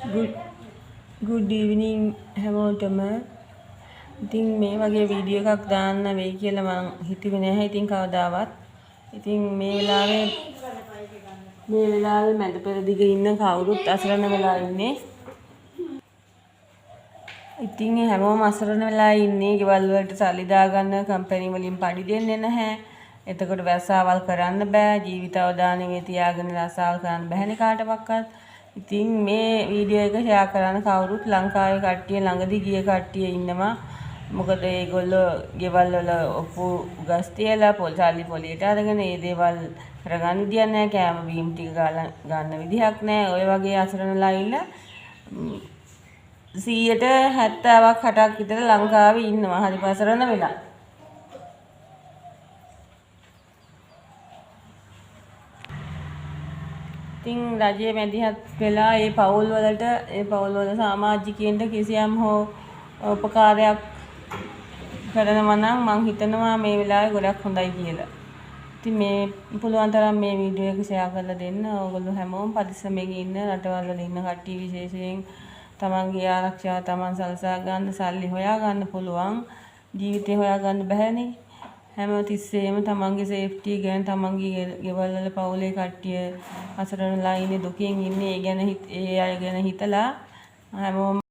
good evening හැමෝටම. ඉතින් මේ වගේ වීඩියෝ එකක් දාන්න වෙයි කියලා මං හිතුවේ නැහැ ඉතින් කවදාවත්. ඉතින් මේ වෙලාවේ මැද පෙරදිග ඉන්න කවුරුත් අසරණ වෙලා ඉන්නේ. ඉතින් හැමෝම අසරණ වෙලා ඉන්නේ. ගෙවල් වලට සල්ලි දාගන්න කම්පැනි වලින් පඩි දෙන්නේ නැහැ. එතකොට රසාවල් කරන්න බෑ. ජීවිත අවදානමේ තියාගෙන රසාවල් කරන්න බැහැනේ කාටවත්. ඉතින් මේ වීඩියෝ එක ෂෙයා කරන්න කවුරුත් ලංකාවේ කට්ටිය ළඟදී ගිය කට්ටිය ඉන්නවා. මොකද ඒගොල්ලෝ ගෙවල් වල ඔප්පු ගස් තියලා සල්ලි පොලියට අරගෙන ඒ දේවල් කරගන්න විදියක් නැහැ. කෑම බීම් ටික ගන්න විදිහක් නැහැ. ඔය වගේ අසරණලා ඉන්න 170ක් 60ක් විතර ලංකාවේ ඉන්නවා. හරි අසරණ වෙලා. ඉතින් රජයේ මැදිහත් වෙලා ඒ පවුල් වල සමාජිකයන්ට කිසියම් හෝ උපකාරයක් කරනවා නම් මං හිතනවා මේ වෙලාවේ ගොඩක් හොඳයි කියලා. ඉතින් මේ පුළුවන් තරම් මේ වීඩියෝ එක ෂෙයා කරලා දෙන්න. ඕගොල්ලෝ හැමෝම පරිස්සමෙන් ඉන්න. රටවල් වල ඉන්න කට්ටිය විශේෂයෙන් තමන්ගේ ආරක්ෂාව තමන් සලසා ගන්න, සල්ලි හොයා ගන්න පුළුවන්. ජීවිතේ හොයා ගන්න බැහැනේ. හැම තිස්සෙම තමන්ගේ සේෆ්ටි ගැන, තමන්ගේ ගෙවල් වල පවුලේ කට්ටිය අසරණලා ඉන්නේ, දුකින් ඉන්නේ, ඒ අය ගැන හිතලා හැමෝම